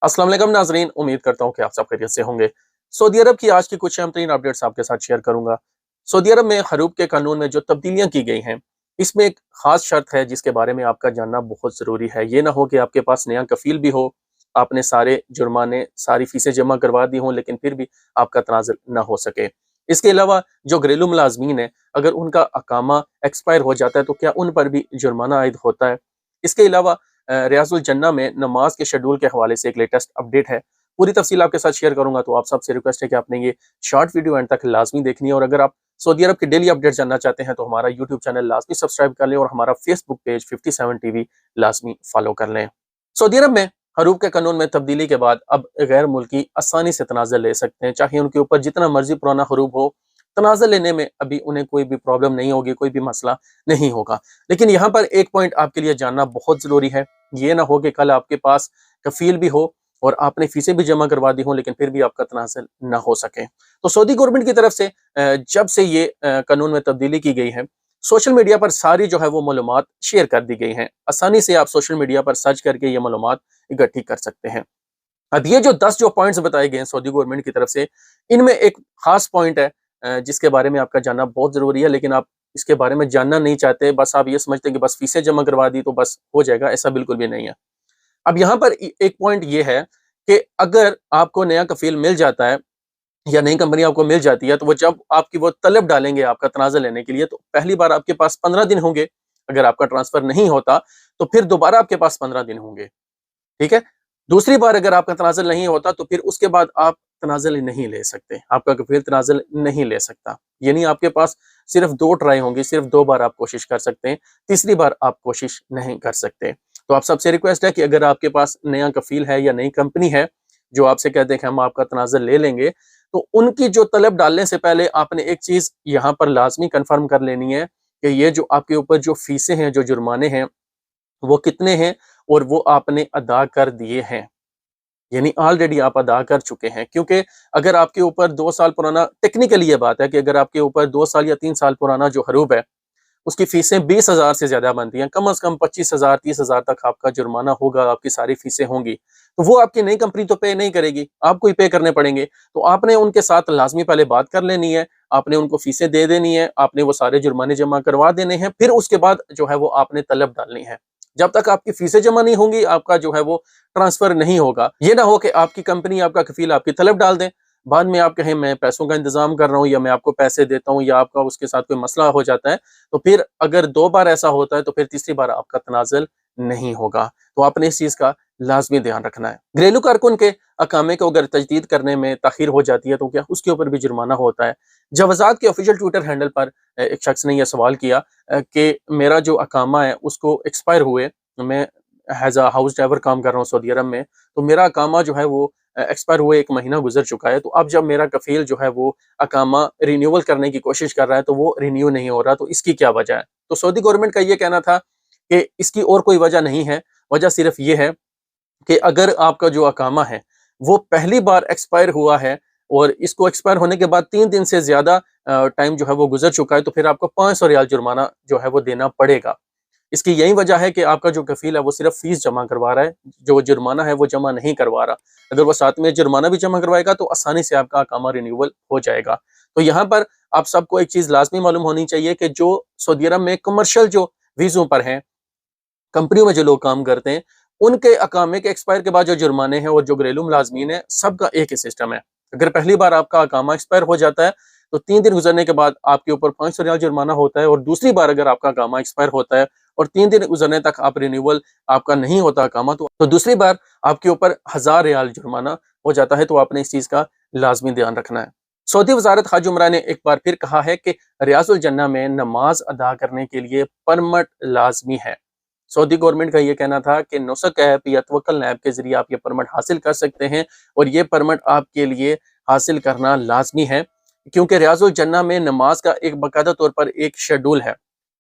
अस्सलाम वालेकुम नाजरीन, उम्मीद करता हूँ कि आप सब खैरियत से होंगे। सऊदी अरब की आज की कुछ अहम तरीन अपडेट्स आपके साथ शेयर करूंगा। सऊदी अरब में हरूब के कानून में जो तब्दीलियां की गई हैं, इसमें एक खास शर्त है जिसके बारे में आपका जानना बहुत ज़रूरी है। ये ना हो कि आपके पास नया कफील भी हो, आपने सारे जुर्माने सारी फीसें जमा करवा दी हों, लेकिन फिर भी आपका तनाज़ुल ना हो सके। इसके अलावा जो घरेलू मुलाजमीन है, अगर उनका अकामा एक्सपायर हो जाता है तो क्या उन पर भी जुर्माना आयद होता है। इसके अलावा रियाजुल जन्ना में नमाज के शेड्यूल के हवाले से एक लेटेस्ट अपडेट है। पूरी तफसील आपके साथ शेयर करूंगा, तो आप सबसे रिक्वेस्ट है कि आपने ये शॉर्ट वीडियो एंड तक लाजमी देखनी है। और अगर आप सऊदी अरब की डेली अपडेट जानना चाहते हैं तो हमारा यूट्यूब चैनल लाजमी सब्सक्राइब कर लें और हमारा फेसबुक पेज 57 टीवी लाजमी फॉलो कर लें। सऊदी अरब में हरूब के कानून में तब्दीली के बाद अब गैर मुल्की आसानी से तनाज़ुल ले सकते हैं, चाहे उनके ऊपर जितना मर्जी पुराना हरूब हो। तनाज़ुल लेने में अभी उन्हें कोई भी प्रॉब्लम नहीं होगी, कोई भी मसला नहीं होगा। लेकिन यहाँ पर एक पॉइंट आपके लिए जानना बहुत ज़रूरी है। ये ना हो कि कल आपके पास कफील भी हो और आपने फीसें भी जमा करवा दी हो, लेकिन फिर भी आपका तनाज़ुल ना हो सके। तो सऊदी गवर्नमेंट की तरफ से जब से ये कानून में तब्दीली की गई है, सोशल मीडिया पर सारी जो है वो मालूमात शेयर कर दी गई हैं। आसानी से आप सोशल मीडिया पर सर्च करके ये मालूमात इकट्ठी कर सकते हैं। अब ये जो 10 जो पॉइंट्स बताए गए हैं सऊदी गवर्नमेंट की तरफ से, इनमें एक खास पॉइंट है जिसके बारे में आपका जानना बहुत ज़रूरी है, लेकिन आप इसके बारे में जानना नहीं चाहते। बस आप ये समझते हैं कि बस फीसें जमा करवा दी तो बस हो जाएगा, ऐसा बिल्कुल भी नहीं है। अब यहाँ पर एक पॉइंट ये है कि अगर आपको नया कफील मिल जाता है या नई कंपनी आपको मिल जाती है, तो वो जब आपकी वो तलब डालेंगे आपका तनाज़ा लेने के लिए, तो पहली बार आपके पास 15 दिन होंगे। अगर आपका ट्रांसफर नहीं होता तो फिर दोबारा आपके पास 15 दिन होंगे। ठीक है। दूसरी बार अगर आपका तनाज़ुल नहीं होता तो फिर उसके बाद आप तनाज़ुल नहीं ले सकते, आपका कफील तनाज़ुल नहीं ले सकता। यानी आपके पास सिर्फ 2 ट्राई होंगी, सिर्फ 2 बार आप कोशिश कर सकते हैं, तीसरी बार आप कोशिश नहीं कर सकते। तो आप सबसे रिक्वेस्ट है कि अगर आपके पास नया कफील है या नई कंपनी है जो आपसे कहते हैं कि हम आपका तनाज़ुल ले लेंगे, तो उनकी जो तलब डालने से पहले आपने एक चीज़ यहाँ पर लाज़मी कन्फर्म कर लेनी है कि ये जो आपके ऊपर जो फीसें हैं, जो जुर्माने हैं, वो कितने हैं और वो आपने अदा कर दिए हैं। यानी ऑलरेडी आप अदा कर चुके हैं। क्योंकि अगर आपके ऊपर 2 साल पुराना, टेक्निकली ये बात है कि अगर आपके ऊपर 2 साल या 3 साल पुराना जो हरूब है, उसकी फीसें 20,000 से ज़्यादा बनती हैं, कम से कम 25,000 30,000 तक आपका जुर्माना होगा, आपकी सारी फीसें होंगी, तो वो आपकी नई कंपनी तो पे नहीं करेगी, आपको ही पे करने पड़ेंगे। तो आपने उनके साथ लाजमी पहले बात कर लेनी है, आपने उनको फीसें दे देनी है, आपने वो सारे जुर्माने जमा करवा देने हैं, फिर उसके बाद जो है वो आपने तलब डालनी है। जब तक आपकी फीसें जमा नहीं होंगी, आपका जो है वो ट्रांसफर नहीं होगा। ये ना हो कि आपकी कंपनी, आपका कफील आपकी तलब डाल दें, बाद में आप कहें मैं पैसों का इंतजाम कर रहा हूँ या मैं आपको पैसे देता हूँ, या आपका उसके साथ कोई मसला हो जाता है, तो फिर अगर 2 बार ऐसा होता है तो फिर तीसरी बार आपका तनाज़ुल नहीं होगा। तो आपने इस चीज़ का लाज़मी ध्यान रखना है। घरेलू कारकुन के अकामे को अगर तजदीद करने में ताख़ीर हो जाती है तो क्या उसके ऊपर भी जुर्माना होता है। जवाज़ात के ऑफिशियल ट्विटर हैंडल पर एक शख्स ने यह सवाल किया कि मेरा जो अकामा है उसको एक्सपायर हुए, मैं एज़ अ हाउस ड्राइवर काम कर रहा हूँ सऊदी अरब में, तो मेरा अकामा जो है वो एक्सपायर हुए 1 महीना गुजर चुका है। तो अब जब मेरा कफील जो है वो अकामा रिन्यूअल करने की कोशिश कर रहा है तो वो रिन्यू नहीं हो रहा, तो इसकी क्या वजह है। तो सऊदी गवर्नमेंट का ये कहना था कि इसकी और कोई वजह नहीं है, वजह सिर्फ ये है कि अगर आपका जो अकामा है वो पहली बार एक्सपायर हुआ है और इसको एक्सपायर होने के बाद 3 दिन से ज़्यादा टाइम जो है वो गुजर चुका है, तो फिर आपको 500 रियाल जुर्माना जो है वो देना पड़ेगा। इसकी यही वजह है कि आपका जो कफील है वो सिर्फ फीस जमा करवा रहा है, जो जुर्माना है वो जमा नहीं करवा रहा। अगर वो साथ में जुर्माना भी जमा करवाएगा तो आसानी से आपका अकामा रिन्यूअल हो जाएगा। तो यहाँ पर आप सबको एक चीज़ लाजमी मालूम होनी चाहिए कि जो सऊदी अरब में कमर्शियल जो वीज़ों पर हैं, कंपनियों में जो लोग काम करते हैं, उनके अकामे के एक्सपायर के बाद जो जुर्माने हैं और जो घरेलू मुलाजमीन है, सबका एक ही सिस्टम है। अगर पहली बार आपका अकामा एक्सपायर हो जाता है तो 3 दिन गुजरने के बाद आपके ऊपर 500 रियाल जुर्माना होता है, और दूसरी बार अगर आपका अकामा एक्सपायर होता है और 3 दिन गुजरने तक आप रिन्यूअल आपका नहीं होता अकामा, तो दूसरी बार आपके ऊपर 1000 रियाल जुर्माना हो जाता है। तो आपने इस चीज़ का लाजमी ध्यान रखना है। सऊदी वजारत खाज उमरा ने एक बार फिर कहा है कि रियाजुल जन्ना में नमाज अदा करने के लिए परमिट लाजमी है। सऊदी गवर्नमेंट का ये कहना था कि नुसक ऐप या तवक्कल ऐप के जरिए आप ये परमिट हासिल कर सकते हैं, और ये परमिट आपके लिए हासिल करना लाजमी है, क्योंकि रियाजुल जन्ना में नमाज का एक बाकायदा तौर पर एक शेड्यूल है।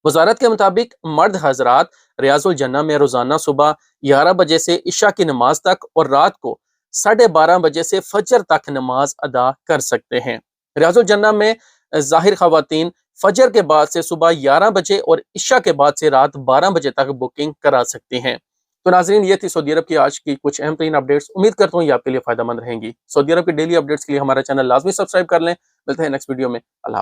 वजारत के मुताबिक मर्द हजरात रियाजुल जन्ना में रोजाना सुबह 11 बजे से इशा की नमाज तक और रात को 12:30 बजे से फजर तक नमाज अदा कर सकते हैं। रियाजुल जन्ना में जाहिर खवातीन फजर के बाद से सुबह 11 बजे और इशा के बाद से रात 12 बजे तक बुकिंग करा सकती हैं। تو ناظرین یہ تھی سعودی عرب کی آج کی کچھ اہم ترین اپڈیٹس. امید کرتا ہوں یہ آپ کے لیے فائدہ مند رہیں گی. سعودی عرب کی ڈیلی اپڈیٹس کے لیے ہمارا چینل لازمی سبسکرائب کر لیں. ملتے ہیں نیکسٹ ویڈیو میں. اللہ حافظ.